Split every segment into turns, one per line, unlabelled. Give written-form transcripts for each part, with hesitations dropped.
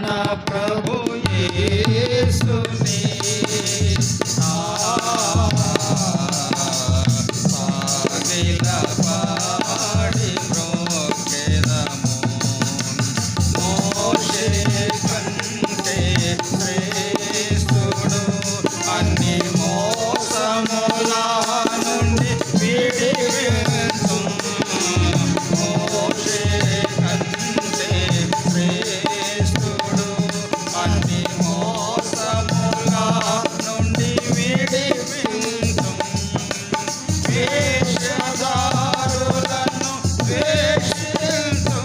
మన ప్రభు యేసుని సాగిల పాడి మ్రోకెదము. మోషే కంటే శ్రేష్ఠుడు అన్ని మోసముల నుండి విడిపించు. మోషే కంటే శ్రేష్ఠుడు అన్ని మోసముల నుండి విడిపించు. వేషధారులను ద్వేషించు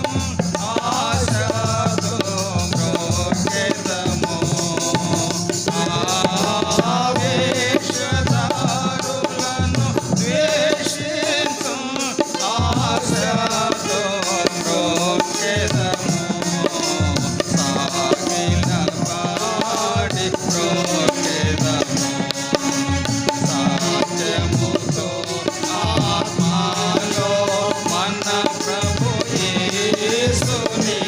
ఆశతో మ్రోకెదము. వేషధారులను ద్వేషించు ఆశతో మ్రోకెదము. సాగిల పాడి మ్రోకెదము. సత్యముతో ఆత్మలో మన ప్రభు యేసుని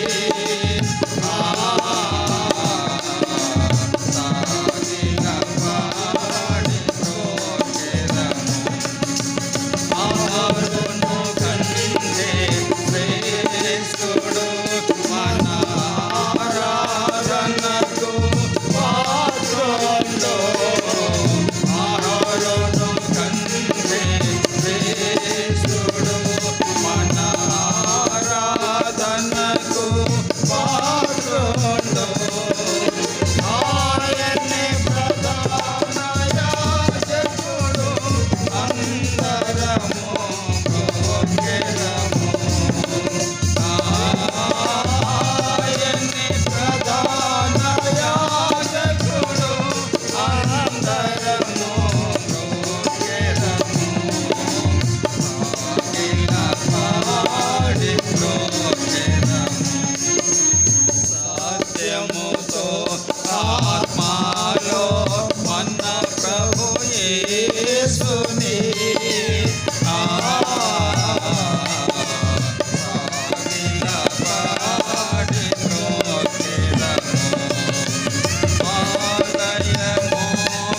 సాగిల పాడి మ్రోకెదము. అహరోను కంటే శ్రేష్ఠుడు మన ఆరాధనకు పాత్రుడు. అహరోను కంటే శ్రేష్ఠుడు మన ఆరాధనకు పాత్రుడు. ఆయనే ప్రధాన యాజకుడు అందరము మ్రోకెదము. ఆయనే ప్రధాన యాజకుడు అందరము మ్రోకెదము. సాగిల పాడి మ్రోకెదము. సత్యముతో ఆత్మలో మన ప్రభు యేసుని సాగిల పాడి మ్రోకెదము. ఆలయము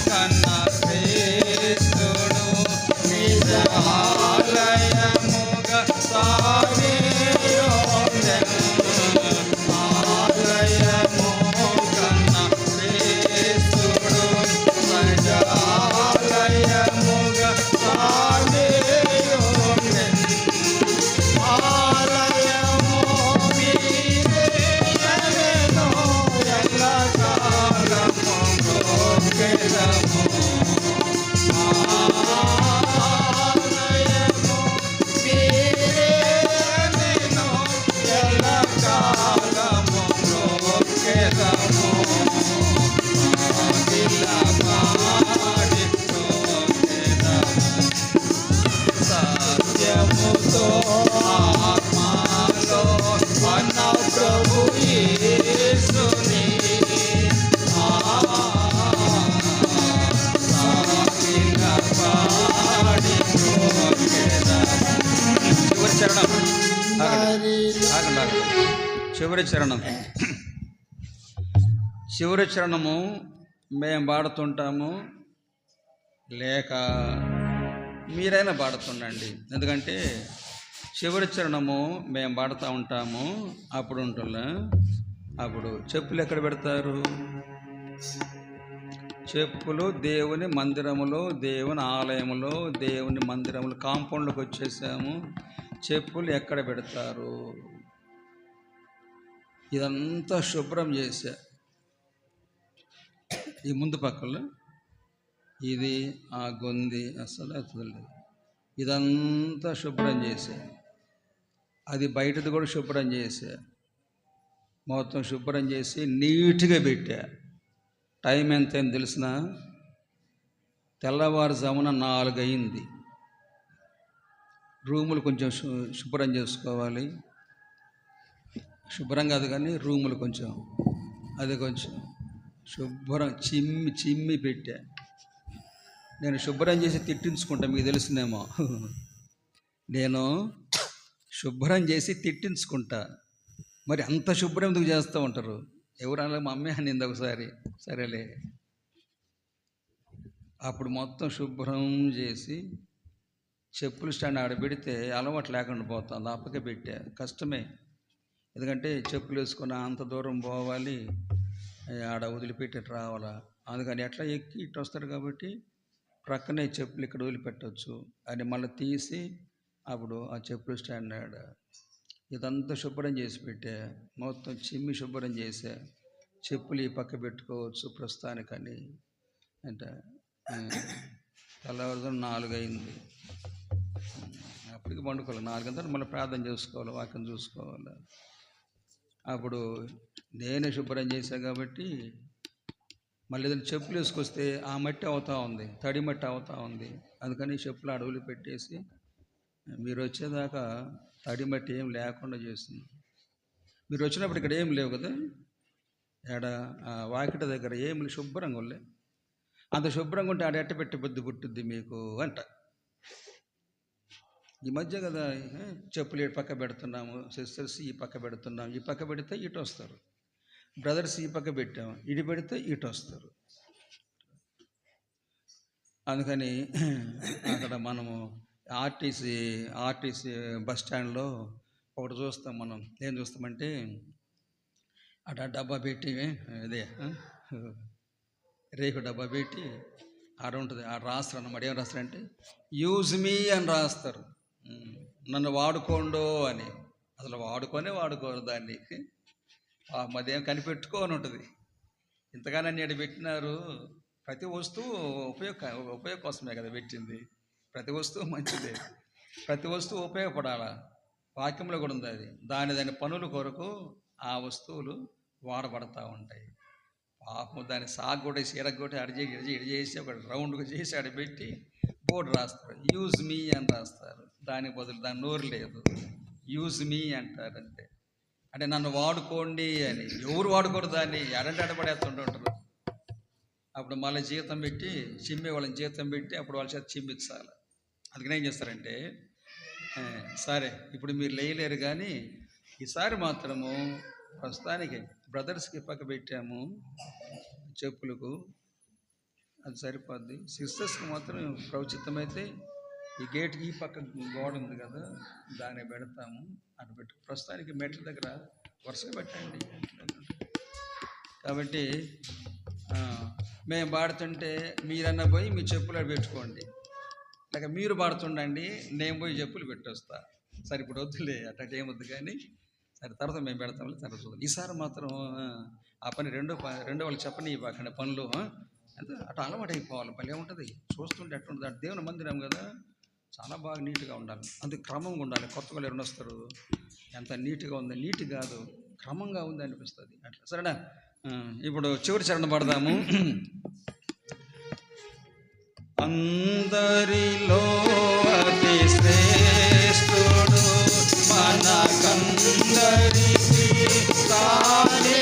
కన్నా శ్రేష్ఠుడు నిజ ఆలయముగా సాగియుండెను. ఆలయము కన్నా శ్రేష్ఠుడు నిజ ఆలయముగా సాగియుండెను. ఆలయము మీరేయనెను ఎల్లకాలము మ్రోకెదము. ఆలయము మీరేయనెను ఎల్లకాలము మ్రోకెదము. సాగిల పాడి మ్రోకెదము. సత్యముతో ఆత్మలో మన ప్రభు యేసుని సాగిల పాడి మ్రోకెదము. చివరి చరణం ఆగండి. చివరి చరణం. చివరి చరణము మేము పాడుతుంటాము, లేక మీరైనా పాడుతుండండి. ఎందుకంటే చివరి చరణము మేము పాడుతూ ఉంటాము. అప్పుడు చెప్పులు ఎక్కడ పెడతారు? చెప్పులు దేవుని మందిరములో, దేవుని ఆలయములో, దేవుని మందిరములో కాంపౌండ్లోకి వచ్చేసాము. చెప్పులు ఎక్కడ పెడతారు? ఇదంతా శుభ్రం చేశా. ఈ ముందు పక్కలో ఇది ఆ గొంది అసలు అసలు ఇదంతా శుభ్రం చేశా. అది బయటది కూడా శుభ్రం చేశా. మొత్తం శుభ్రం చేసి నీట్గా పెట్టా. టైం ఎంత అని తెలిసిన తెల్లవారుజామున 4 అయింది. రూములు కొంచెం శుభ్రం చేసుకోవాలి. శుభ్రం కాదు కానీ రూములు కొంచెం శుభ్రం చిమ్మి పెట్టా. నేను శుభ్రం చేసి తిట్టించుకుంటా, మీకు తెలుసునేమో. నేను శుభ్రం చేసి తిట్టించుకుంటా. మరి అంత శుభ్రం ఎందుకు చేస్తూ ఉంటారు? ఎవరన్నా మా అమ్మే అనింది ఒకసారి. సరేలే, అప్పుడు మొత్తం శుభ్రం చేసి చెప్పులు స్టాండ్ ఆడ పెడితే అలవాటు లేకుండా పోతుంది. అప్పకే పెట్టా. కష్టమే, ఎందుకంటే చెప్పులు వేసుకుని అంత దూరం పోవాలి, ఆడ వదిలిపెట్టి రావాలా. అందుకని ఎట్లా ఎక్కి ఇటు వస్తారు కాబట్టి ప్రక్కనే చెప్పులు ఇక్కడ వదిలిపెట్టవచ్చు అని మళ్ళీ తీసి అప్పుడు ఆ చెప్పులు స్టాండ్ ఆడ ఇదంతా శుభ్రం చేసి పెట్టా. మొత్తం చిమ్మి శుభ్రం చేసా. చెప్పులు ఈ పక్క పెట్టుకోవచ్చు ప్రస్తుతానికని. అంటే తెల్లవారుజాము 4 అయింది. అప్పటికి పండుకోవాలి. 4 గంటలు మళ్ళీ ప్రార్థన చేసుకోవాలి, వాక్యం చూసుకోవాలి. అప్పుడు నేనే శుభ్రం చేశాను కాబట్టి మళ్ళీ ఏదైనా చెప్పులు వేసుకొస్తే ఆ మట్టి అవుతా ఉంది, తడి మట్టి అవుతా ఉంది. అందుకని చెప్పులు అడవులు పెట్టేసి మీరు వచ్చేదాకా తడి మట్టి ఏం లేకుండా చేస్తుంది. మీరు వచ్చినప్పుడు ఇక్కడ ఏం లేవు కదా, ఆడ వాకిట దగ్గర ఏమి శుభ్రంగా ఉండే. అంత శుభ్రంగా ఉంటే ఆడ ఎట్ట పెట్టి బుద్ధి పుట్టుద్ది మీకు అంట. ఈ మధ్య కదా చెప్పులు ఈ పక్క పెడుతున్నాము, సిస్టర్స్ ఈ పక్క పెడుతున్నాము. ఈ పక్క పెడితే ఇటు వస్తారు, బ్రదర్స్ ఈ పక్క పెట్టాము, ఇటు పెడితే ఇటు వస్తారు. అందుకని అక్కడ మనము ఆర్టీసీ బస్ స్టాండ్లో ఒకటి చూస్తాం. మనం ఏం చూస్తామంటే అక్కడ డబ్బా పెట్టి, అదే రేకు డబ్బా పెట్టి ఆడ ఉంటుంది. ఆడ రాస్తారు అన్నమాట. ఏం రాస్తారంటే యూజ్ మీ అని రాస్తారు, నన్ను వాడుకోండు అని. అసలు వాడుకోరు దాన్ని. మదేం కనిపెట్టుకోని ఉంటుంది. ఇంతగానో నేడు పెట్టినారు. ప్రతి వస్తువు ఉపయోగ కోసమే కదా పెట్టింది. ప్రతి వస్తువు మంచిదే, ప్రతి వస్తువు ఉపయోగపడాలా. వాక్యంలో కూడా ఉంది అది. దాని పనుల కొరకు ఆ వస్తువులు వాడబడతా ఉంటాయి. పాపం దాన్ని సాగొట్టేసి ఎరగొట్టి ఇడి చేసి ఒక రౌండ్గా చేసి ఆడబెట్టి బోర్డు రాస్తారు, యూజ్ మీ అని రాస్తారు. దానికి బదులు దాని నోరు లేదు, యూజ్ మీ అంటారు అంతే. అంటే నన్ను వాడుకోండి అని. ఎవరు వాడుకోరు దాన్ని, ఎడంటే అడపడేస్తుంటూ ఉంటారు. అప్పుడు మళ్ళీ జీతం పెట్టి చిమ్మే వాళ్ళని జీతం పెట్టి అప్పుడు వాళ్ళ చేత చిమ్మించాలి. అందుకని ఏం చేస్తారంటే, సరే ఇప్పుడు మీరు లేయలేరు కానీ ఈసారి మాత్రము ప్రస్తుతానికి బ్రదర్స్కి పక్క పెట్టాము చెప్పులకు, అది సరిపోద్ది. సిస్టర్స్కి మాత్రం ప్రవచితమైతే ఈ గేట్కి ఈ పక్క గోడ ఉంది కదా, దాన్ని పెడతాము. అటు పెట్టి ప్రస్తుతానికి మెట్ల దగ్గర వరుసగా పెట్టండి. కాబట్టి మేము పాడుతుంటే మీరన్నా పోయి మీ చెప్పులు పెట్టుకోండి, లేక మీరు పాడుతుండండి, నేను పోయి చెప్పులు పెట్టొస్తా. సరే ఇప్పుడు వద్దులే, అట్ట ఏమొద్దు కానీ సరే తర్వాత మేము పెడతాం. తర్వాత చూద్దాం. ఈసారి మాత్రం ఆ పని రెండో వాళ్ళు చెప్పని ఇవ్వకండి పనులు. అంటే అటు అలవాటు అయిపోవాలి. భలే ఉంటుంది చూస్తుంటే. అట్టుంటుంది. అటు దేవుని మందిరం కదా, చాలా బాగా నీట్గా ఉండాలి. అందుకు క్రమంగా ఉండాలి. కొత్త వాళ్ళు ఎవరు వస్తారు, ఎంత నీట్గా ఉంది, నీట్ కాదు క్రమంగా ఉంది అనిపిస్తుంది. అట్లా సరేనా. ఇప్పుడు చివరి చరణం పడదాము. అందరిలో అతి శ్రేష్ఠుడు మనకందరికీ తానే